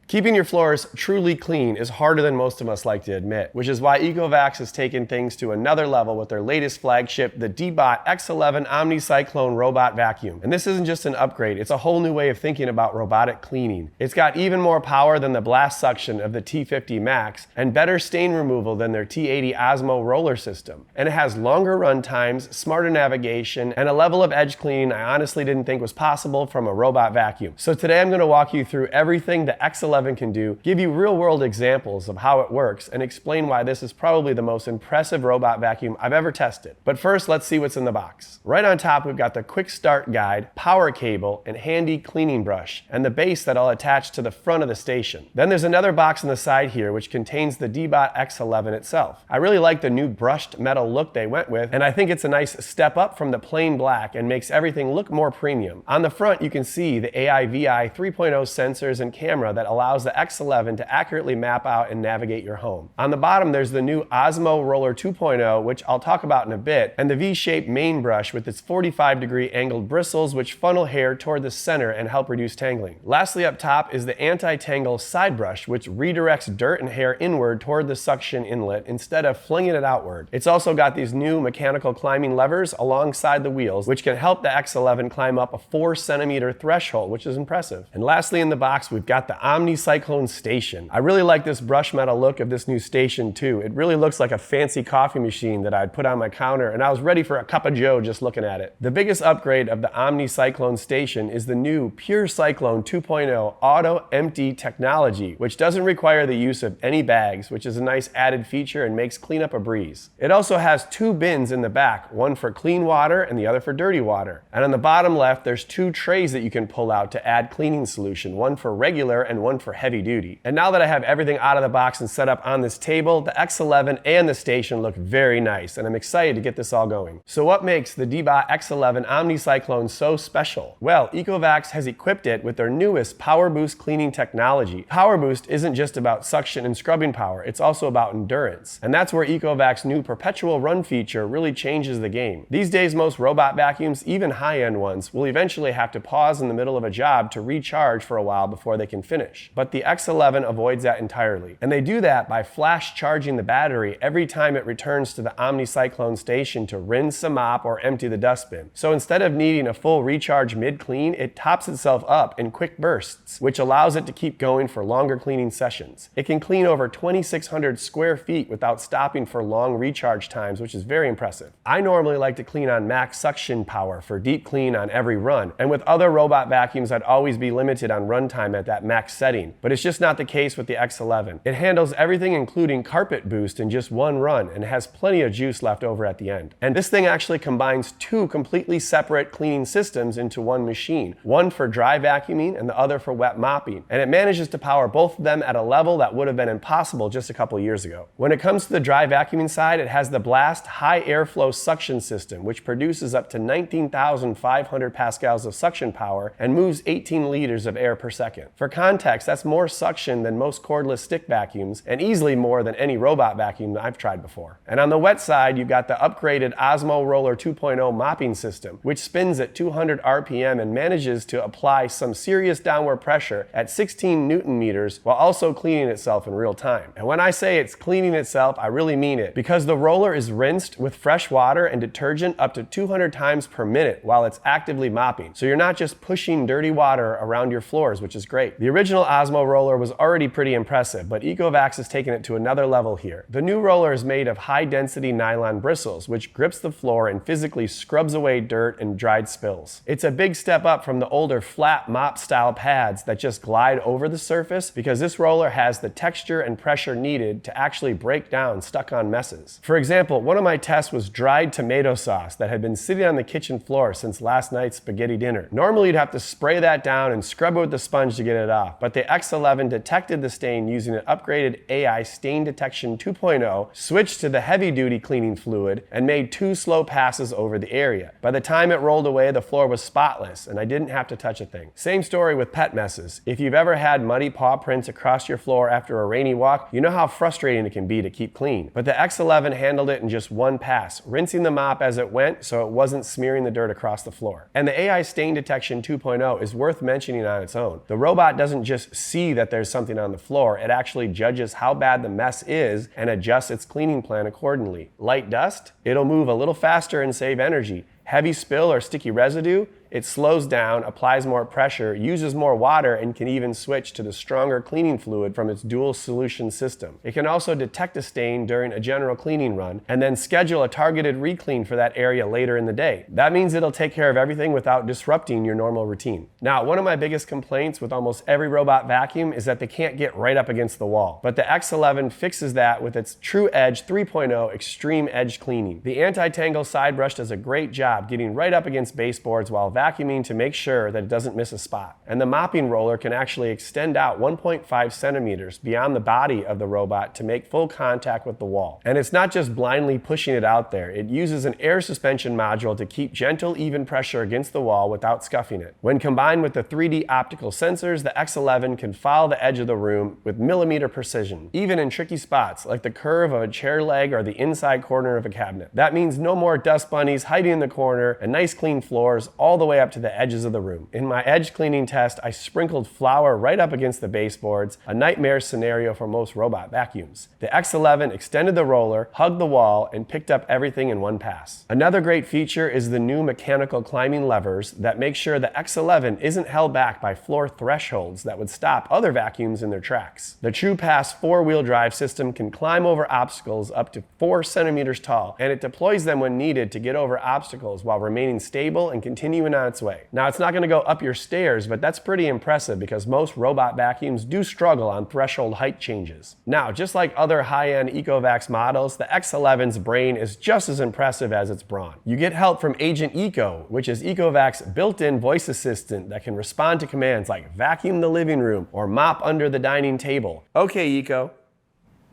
Keeping your floors truly clean is harder than most of us like to admit, which is why ECOVACS has taken things to another level with their latest flagship, the DEEBOT X11 OmniCyclone robot vacuum. And this isn't just an upgrade, it's a whole new way of thinking about robotic cleaning. It's got even more power than the blast suction of the T50 Max and better stain removal than their T80 OZMO ROLLER system. And it has longer run times, smarter navigation, and a level of edge cleaning I honestly didn't think was possible from a robot vacuum. So today I'm going to walk you through everything the X11 can do, give you real-world examples of how it works, and explain why this is probably the most impressive robot vacuum I've ever tested. But first, let's see what's in the box. Right on top, we've got the quick start guide, power cable, and handy cleaning brush, and the base that I'll attach to the front of the station. Then there's another box on the side here which contains the DEEBOT X11 itself. I really like the new brushed metal look they went with, and I think it's a nice step up from the plain black and makes everything look more premium. On the front, you can see the AI-VI 3.0 sensors and camera that allows the X11 to accurately map out and navigate your home. On the bottom, there's the new OZMO ROLLER 2.0, which I'll talk about in a bit, and the V-shaped main brush with its 45-degree angled bristles which funnel hair toward the center and help reduce tangling. Lastly, up top is the anti-tangle side brush, which redirects dirt and hair inward toward the suction inlet instead of flinging it outward. It's also got these new mechanical climbing levers alongside the wheels, which can help the X11 climb up a 4-centimeter threshold, which is impressive. And lastly in the box, we've got the OmniCyclone Station. I really like this brush metal look of this new station too. It really looks like a fancy coffee machine that I'd put on my counter, and I was ready for a cup of joe just looking at it. The biggest upgrade of the OmniCyclone Station is the new PureCyclone 2.0 auto empty technology, which doesn't require the use of any bags, which is a nice added feature and makes cleanup a breeze. It also has 2 bins in the back, one for clean water and the other for dirty water. And on the bottom left, there's 2 trays that you can pull out to add cleaning solution, one for regular and one for heavy duty. And now that I have everything out of the box and set up on this table, the X11 and the station look very nice, and I'm excited to get this all going. So what makes the DEEBOT X11 OmniCyclone so special? Well, ECOVACS has equipped it with their newest PowerBoost cleaning technology. PowerBoost isn't just about suction and scrubbing power, it's also about endurance. And that's where ECOVACS' new Perpetual Run feature really changes the game. These days, most robot vacuums, even high-end ones, will eventually have to pause in the middle of a job to recharge for a while before they can finish. But the X11 avoids that entirely. And they do that by flash charging the battery every time it returns to the OmniCyclone Station to rinse a mop or empty the dustbin. So instead of needing a full recharge mid-clean, it tops itself up in quick bursts, which allows it to keep going for longer cleaning sessions. It can clean over 2,600 square feet without stopping for long recharge times, which is very impressive. I normally like to clean on max suction power for deep clean on every run, and with other robot vacuums I'd always be limited on runtime at that max setting, but it's just not the case with the X11. It handles everything including carpet boost in just one run and has plenty of juice left over at the end. And this thing actually combines 2 completely separate cleaning systems into one machine, one for dry vacuuming and the other for wet mopping, and it manages to power both of them at a level that would have been impossible just a couple years ago. When it comes to the dry vacuuming side, it has the Blast high airflow suction system, which produces up to 19,500 pascals of suction power and moves 18 liters of air per second. For context, that's more suction than most cordless stick vacuums, and easily more than any robot vacuum that I've tried before. And on the wet side, you've got the upgraded OZMO ROLLER 2.0 mopping system, which spins at 200 RPM and manages to apply some serious downward pressure at 16 Newton meters while also cleaning itself in real time. And when I say it's cleaning itself, I really mean it, because the roller is rinsed with fresh water and detergent up to 200 times per minute while it's actively mopping. So you're not just pushing dirty water around your floors, which is great. The original OZMO roller was already pretty impressive, but ECOVACS has taken it to another level here. The new roller is made of high-density nylon bristles, which grips the floor and physically scrubs away dirt and dried spills. It's a big step up from the older flat mop-style pads that just glide over the surface, because this roller has the texture and pressure needed to actually break down stuck-on messes. For example, one of my tests was dried tomato sauce that had been sitting on the kitchen floor since last night's spaghetti dinner. Normally you'd have to spray that down and scrub it with the sponge to get it off, but the X11 detected the stain using an upgraded AI Stain Detection 2.0, switched to the heavy-duty cleaning fluid, and made 2 slow passes over the area. By the time it rolled away, the floor was spotless, and I didn't have to touch a thing. Same story with pet messes. If you've ever had muddy paw prints across your floor after a rainy walk, you know how frustrating it can be to keep clean. But the X11 handled it in just one pass, rinsing the mop as it went so it wasn't smearing the dirt across the floor. And the AI Stain Detection 2.0 is worth mentioning on its own. The robot doesn't just see that there's something on the floor. It actually judges how bad the mess is and adjusts its cleaning plan accordingly. Light dust? It'll move a little faster and save energy. Heavy spill or sticky residue? It slows down, applies more pressure, uses more water, and can even switch to the stronger cleaning fluid from its dual solution system. It can also detect a stain during a general cleaning run and then schedule a targeted re-clean for that area later in the day. That means it'll take care of everything without disrupting your normal routine. Now, one of my biggest complaints with almost every robot vacuum is that they can't get right up against the wall. But the X11 fixes that with its TruEdge 3.0 Extreme Edge Cleaning. The anti-tangle side brush does a great job getting right up against baseboards while vacuuming to make sure that it doesn't miss a spot. And the mopping roller can actually extend out 1.5 centimeters beyond the body of the robot to make full contact with the wall. And it's not just blindly pushing it out there. It uses an air suspension module to keep gentle, even pressure against the wall without scuffing it. When combined with the 3D optical sensors, the X11 can follow the edge of the room with millimeter precision, even in tricky spots like the curve of a chair leg or the inside corner of a cabinet. That means no more dust bunnies hiding in the corner and nice clean floors all the way up to the edges of the room. In my edge cleaning test, I sprinkled flour right up against the baseboards, a nightmare scenario for most robot vacuums. The X11 extended the roller, hugged the wall, and picked up everything in one pass. Another great feature is the new mechanical climbing levers that make sure the X11 isn't held back by floor thresholds that would stop other vacuums in their tracks. The TruePass 4-wheel drive system can climb over obstacles up to 4 centimeters tall, and it deploys them when needed to get over obstacles while remaining stable and continuing on its way. Now, it's not going to go up your stairs, but that's pretty impressive because most robot vacuums do struggle on threshold height changes. Now, just like other high-end ECOVACS models, the X11's brain is just as impressive as its brawn. You get help from Agent Eco, which is ECOVAC's built-in voice assistant that can respond to commands like vacuum the living room or mop under the dining table. Okay, Eco.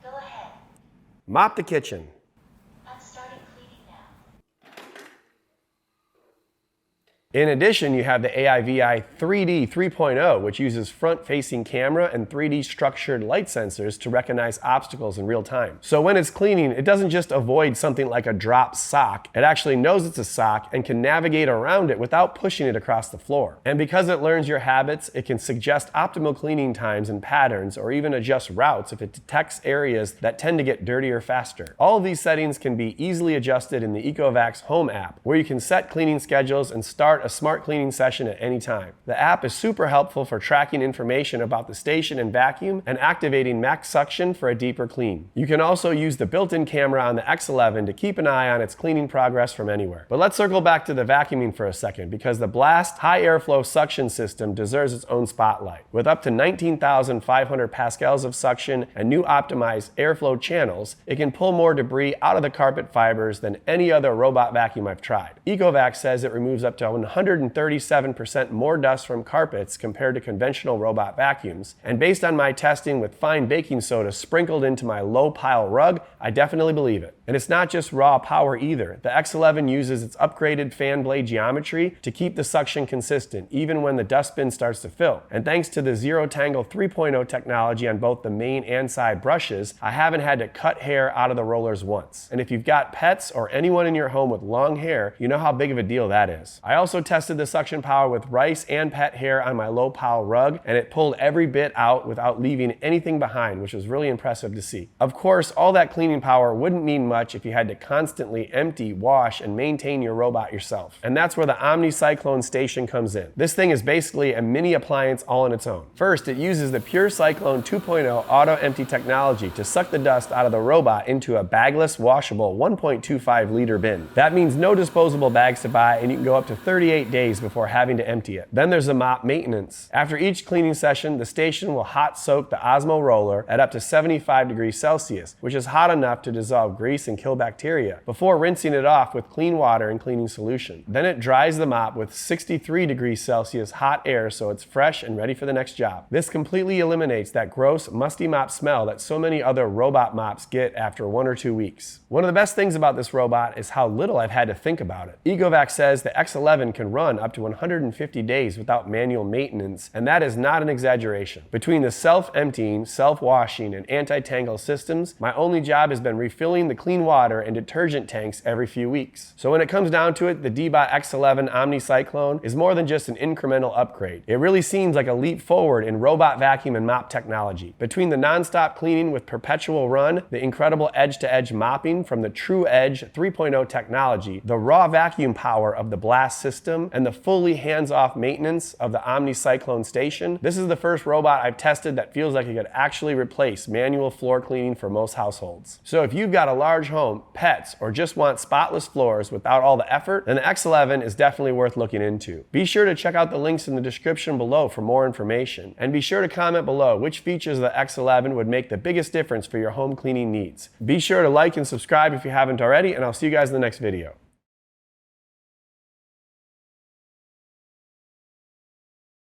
Go ahead. Mop the kitchen. I'm starting cleaning now. In addition, you have the AIVI 3D 3.0, which uses front-facing camera and 3D structured light sensors to recognize obstacles in real time. So when it's cleaning, it doesn't just avoid something like a dropped sock. It actually knows it's a sock and can navigate around it without pushing it across the floor. And because it learns your habits, it can suggest optimal cleaning times and patterns, or even adjust routes if it detects areas that tend to get dirtier faster. All of these settings can be easily adjusted in the ECOVACS Home app, where you can set cleaning schedules and start a smart cleaning session at any time. The app is super helpful for tracking information about the station and vacuum and activating max suction for a deeper clean. You can also use the built-in camera on the X11 to keep an eye on its cleaning progress from anywhere. But let's circle back to the vacuuming for a second, because the Blast high airflow suction system deserves its own spotlight. With up to 19,500 pascals of suction and new optimized airflow channels, it can pull more debris out of the carpet fibers than any other robot vacuum I've tried. ECOVACS says it removes up to 137% more dust from carpets compared to conventional robot vacuums. And based on my testing with fine baking soda sprinkled into my low pile rug, I definitely believe it. And it's not just raw power either. The X11 uses its upgraded fan blade geometry to keep the suction consistent, even when the dustbin starts to fill. And thanks to the Zero Tangle 3.0 technology on both the main and side brushes, I haven't had to cut hair out of the rollers once. And if you've got pets or anyone in your home with long hair, you know how big of a deal that is. I also tested the suction power with rice and pet hair on my low pile rug, and it pulled every bit out without leaving anything behind, which was really impressive to see. Of course, all that cleaning power wouldn't mean much if you had to constantly empty, wash, and maintain your robot yourself. And that's where the OmniCyclone Station comes in. This thing is basically a mini appliance all on its own. First, it uses the PureCyclone 2.0 auto empty technology to suck the dust out of the robot into a bagless, washable 1.25 liter bin. That means no disposable bags to buy, and you can go up to 38 days before having to empty it. Then there's the mop maintenance. After each cleaning session, the station will hot soak the OZMO ROLLER at up to 75 degrees Celsius, which is hot enough to dissolve grease and kill bacteria, before rinsing it off with clean water and cleaning solution. Then it dries the mop with 63 degrees Celsius hot air so it's fresh and ready for the next job. This completely eliminates that gross, musty mop smell that so many other robot mops get after 1 or 2 weeks. One of the best things about this robot is how little I've had to think about it. ECOVACS says the X11 can run up to 150 days without manual maintenance, and that is not an exaggeration. Between the self-emptying, self-washing, and anti-tangle systems, my only job has been refilling the clean clean water and detergent tanks every few weeks. So when it comes down to it, the DEEBOT X11 OmniCyclone is more than just an incremental upgrade. It really seems like a leap forward in robot vacuum and mop technology. Between the nonstop cleaning with Perpetual Run, the incredible edge-to-edge mopping from the TruEdge 3.0 technology, the raw vacuum power of the Blast system, and the fully hands-off maintenance of the OmniCyclone Station, this is the first robot I've tested that feels like it could actually replace manual floor cleaning for most households. So if you've got a large home, pets, or just want spotless floors without all the effort, then the X11 is definitely worth looking into. Be sure to check out the links in the description below for more information. And be sure to comment below which features of the X11 would make the biggest difference for your home cleaning needs. Be sure to like and subscribe if you haven't already, and I'll see you guys in the next video.